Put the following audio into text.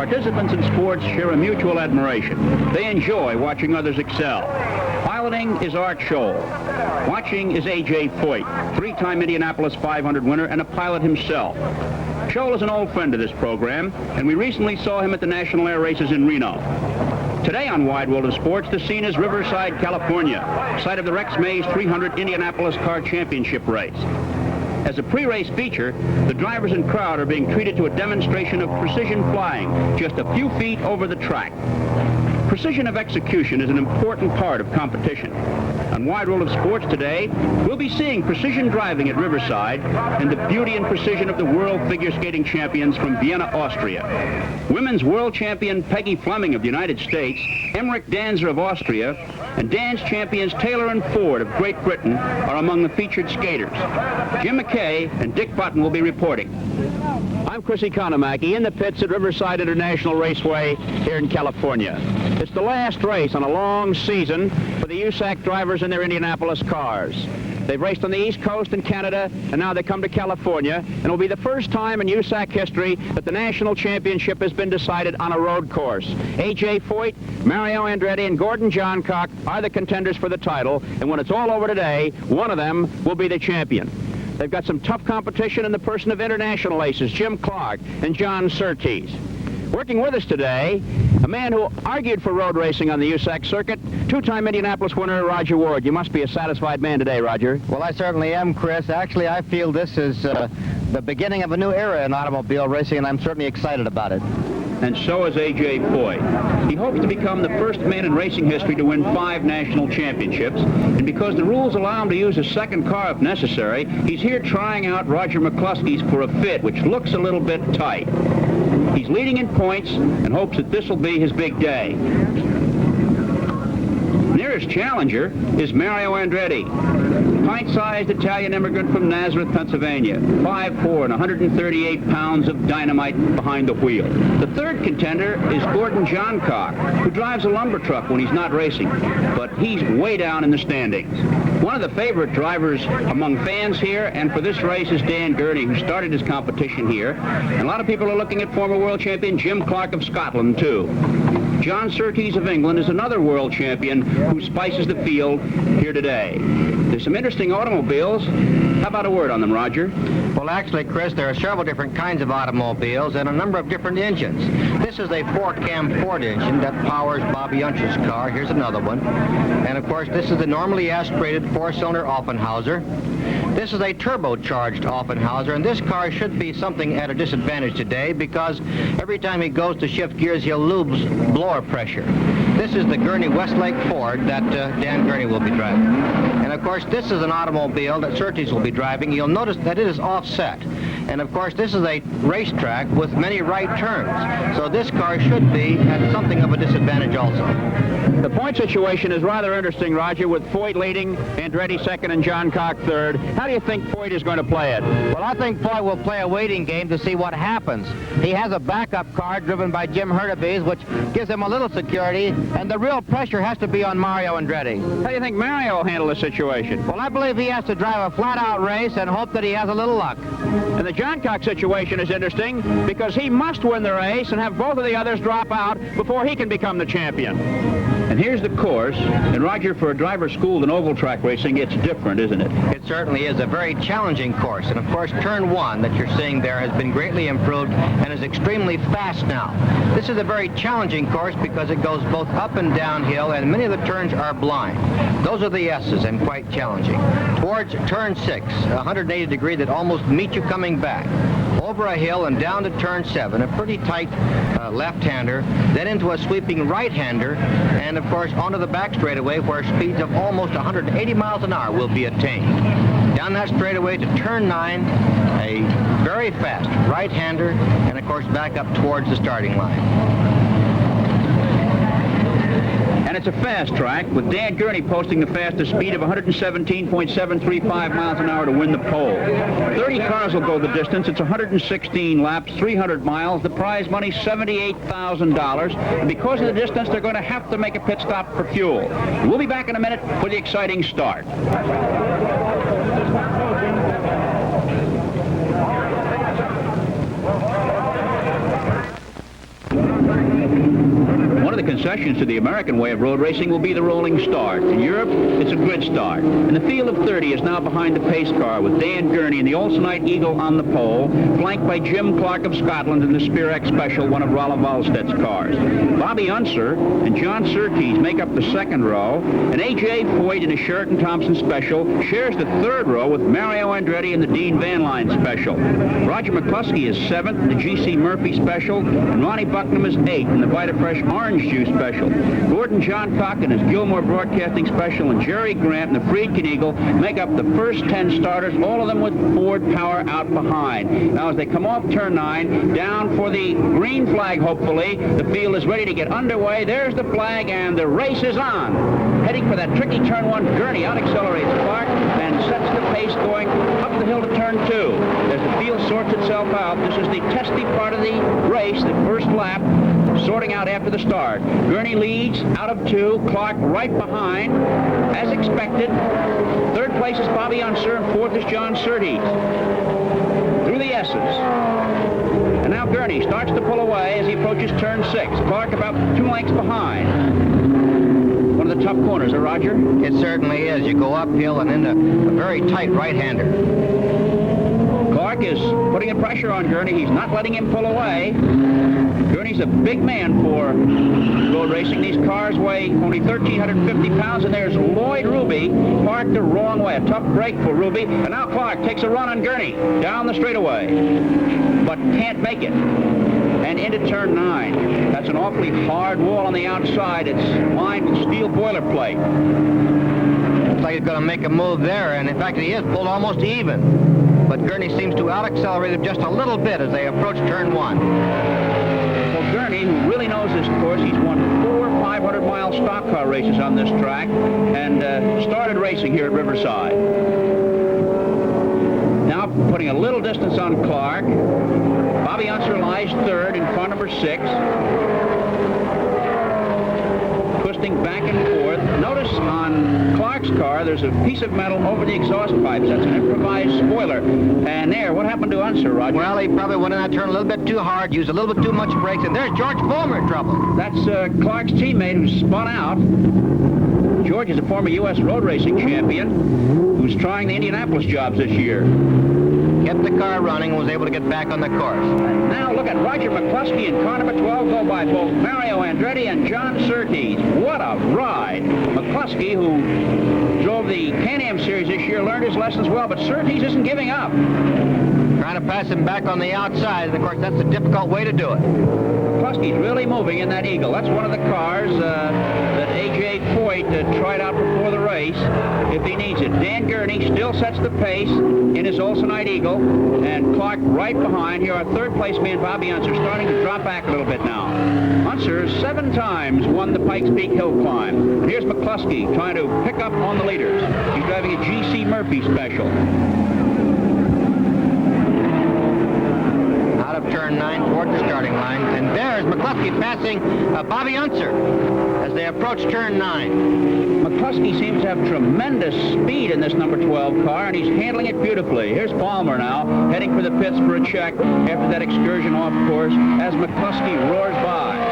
Participants in sports share a mutual admiration. They enjoy watching others excel. Piloting is Art Scholl. Watching is A.J. Foyt, three-time Indianapolis 500 winner and a pilot himself. Scholl is an old friend of this program, and we recently saw him at the National Air Races in Reno. Today on Wide World of Sports, the scene is Riverside, California, site of the Rex Mays 300 Indianapolis Car Championship race. As a pre-race feature, the drivers and crowd are being treated to a demonstration of precision flying just a few feet over the track. Precision of execution is an important part of competition. On Wide World of Sports today, we'll be seeing precision driving at Riverside and the beauty and precision of the world figure skating champions from Vienna, Austria. Women's world champion Peggy Fleming of the United States, Emmerich Danzer of Austria, and dance champions Taylor and Ford of Great Britain are among the featured skaters. Jim McKay and Dick Button will be reporting. I'm Chris Economaki in the pits at Riverside International Raceway here in California. It's the last race on a long season for the USAC drivers in their Indianapolis cars. They've raced on the East Coast in Canada, and now they come to California, and it'll be the first time in USAC history that the national championship has been decided on a road course. A.J. Foyt, Mario Andretti, and Gordon Johncock are the contenders for the title, and when it's all over today, one of them will be the champion. They've got some tough competition in the person of international aces, Jim Clark and John Surtees. Working with us today, a man who argued for road racing on the USAC circuit, two-time Indianapolis winner, Roger Ward. You must be a satisfied man today, Roger. Well, I certainly am, Chris. Actually, I feel this is the beginning of a new era in automobile racing, and I'm certainly excited about it. And so is A.J. Foyt. He hopes to become the first man in racing history to win 5 national championships. And because the rules allow him to use a second car if necessary, he's here trying out Roger McCluskey's for a fit, which looks a little bit tight. He's leading in points and hopes that this will be his big day. Nearest challenger is Mario Andretti, pint-sized Italian immigrant from Nazareth, Pennsylvania, 5'4" and 138 pounds of dynamite behind the wheel. The third contender is Gordon Johncock, who drives a lumber truck when he's not racing, but he's way down in the standings. One of the favorite drivers among fans here and for this race is Dan Gurney, who started his competition here. And a lot of people are looking at former world champion Jim Clark of Scotland, too. John Surtees of England is another world champion who spices the field here today. There's some interesting automobiles. How about a word on them, Roger? Well, actually, Chris, there are several different kinds of automobiles and a number of different engines. This is a 4-cam Ford engine that powers Bobby Unsch's car. Here's another one. And, of course, this is the normally aspirated 4-cylinder Offenhauser. This is a turbocharged Offenhauser, and this car should be something at a disadvantage today because every time he goes to shift gears, he'll lose blower pressure. This is the Gurney Westlake Ford that Dan Gurney will be driving. And, of course, this is an automobile that Surtees will be driving. You'll notice that it is offset. And, of course, this is a racetrack with many right turns. So this car should be at something of a disadvantage also. The point situation is rather interesting, Roger, with Foyt leading, Andretti second, and Johncock third. How do you think Foyt is going to play it? Well, I think Foyt will play a waiting game to see what happens. He has a backup car driven by Jim Hurtubise, which gives him a little security, and the real pressure has to be on Mario Andretti. How do you think Mario will handle the situation? Well, I believe he has to drive a flat-out race and hope that he has a little luck. And the Johncock situation is interesting because he must win the race and have both of the others drop out before he can become the champion. And here's the course. And Roger, for a driver schooled in oval track racing, it's different, isn't it? It certainly is a very challenging course. And of course, turn 1 that you're seeing there has been greatly improved and is extremely fast now. This is a very challenging course because it goes both up and downhill, and many of the turns are blind. Those are the S's and quite challenging. Towards turn 6, 180 degree that almost meets you coming back. Over a hill and down to turn 7, a pretty tight left-hander, then into a sweeping right-hander, and of course onto the back straightaway where speeds of almost 180 miles an hour will be attained. Down that straightaway to turn 9, a very fast right-hander, and of course back up towards the starting line. And it's a fast track, with Dan Gurney posting the fastest speed of 117.735 miles an hour to win the pole. 30 cars will go the distance. It's 116 laps, 300 miles. The prize money, $78,000. And because of the distance, they're going to have to make a pit stop for fuel. We'll be back in a minute for the exciting start. the concessions to the American way of road racing will be the rolling start. In Europe, it's a grid start. And the field of 30 is now behind the pace car with Dan Gurney and the Olsenite Eagle on the pole, flanked by Jim Clark of Scotland in the Spear X Special, one of Rollo Wallstedt's cars. Bobby Unser and John Surtees make up the second row, and A.J. Foyt in a Sheraton Thompson Special shares the third row with Mario Andretti in the Dean Van Line Special. Roger McCluskey is seventh in the G.C. Murphy Special, and Ronnie Bucknam is eighth in the Vitafresh Orange Juice Special. Gordon John Cock in his Gilmore Broadcasting Special, and Jerry Grant in the Friedkin Eagle make up the first 10 starters, all of them with Ford power out behind. Now, as they come off turn 9, down for the green flag, hopefully, the field is ready to get underway. There's the flag, and the race is on. Heading for that tricky turn 1, Gurney out-accelerates Clark and sets the pace going up the hill to turn 2. As the field sorts itself out, this is the testy part of the race, the first lap, sorting out after the start. Gurney leads out of 2, Clark right behind, as expected. Third place is Bobby Unser, and fourth is John Surtees. Through the S's. And now Gurney starts to pull away as he approaches turn 6. Clark about 2 lengths behind. One of the tough corners, Roger? It certainly is. You go uphill and into a very tight right-hander. Clark is putting the pressure on Gurney. He's not letting him pull away. Gurney's a big man for road racing. These cars weigh only 1,350 pounds, and there's Lloyd Ruby parked the wrong way. A tough break for Ruby. And now Clark takes a run on Gurney down the straightaway, but can't make it. And into turn 9. That's an awfully hard wall on the outside. It's lined with steel boilerplate. Looks like he's going to make a move there, and in fact he is pulled almost even. But Gurney seems to out-accelerate him just a little bit as they approach turn 1. Well, Gurney, who really knows this course, he's won 4 500-mile stock car races on this track and started racing here at Riverside. Now putting a little distance on Clark. Bobby Unser lies third in car number 6. Twisting back and forth. Notice on Clark's car, there's a piece of metal over the exhaust pipes. That's an improvised spoiler. And there, what happened to Unser, Roger? Well, he probably went in that turn a little bit too hard, used a little bit too much brakes, and there's George Fulmer in trouble. That's Clark's teammate who spun out. George is a former U.S. road racing champion who's trying the Indianapolis jobs this year. Kept the car running and was able to get back on the course. And now look at Roger McCluskey in car number 12 go by both Mario Andretti and John Surtees. What a ride. McCluskey, who drove the Can-Am Series this year, learned his lessons well, but Surtees isn't giving up. Trying to pass him back on the outside, and of course that's a difficult way to do it. McCluskey's really moving in that Eagle. That's one of the cars that A.J. Foyt tried out before the race, if he needs it. Dan Gurney still sets the pace in his Olsenite Eagle, and Clark right behind. Here, our third place man, Bobby Unser, starting to drop back a little bit now. Unser 7 times won the Pikes Peak Hill Climb. And here's McCluskey trying to pick up on the leaders. He's driving a G.C. Murphy Special. Turn 9 toward the starting line, and there's McCluskey passing Bobby Unser as they approach turn 9. McCluskey seems to have tremendous speed in this number 12 car, and he's handling it beautifully. Here's Palmer now, heading for the pits for a check after that excursion off course as McCluskey roars by.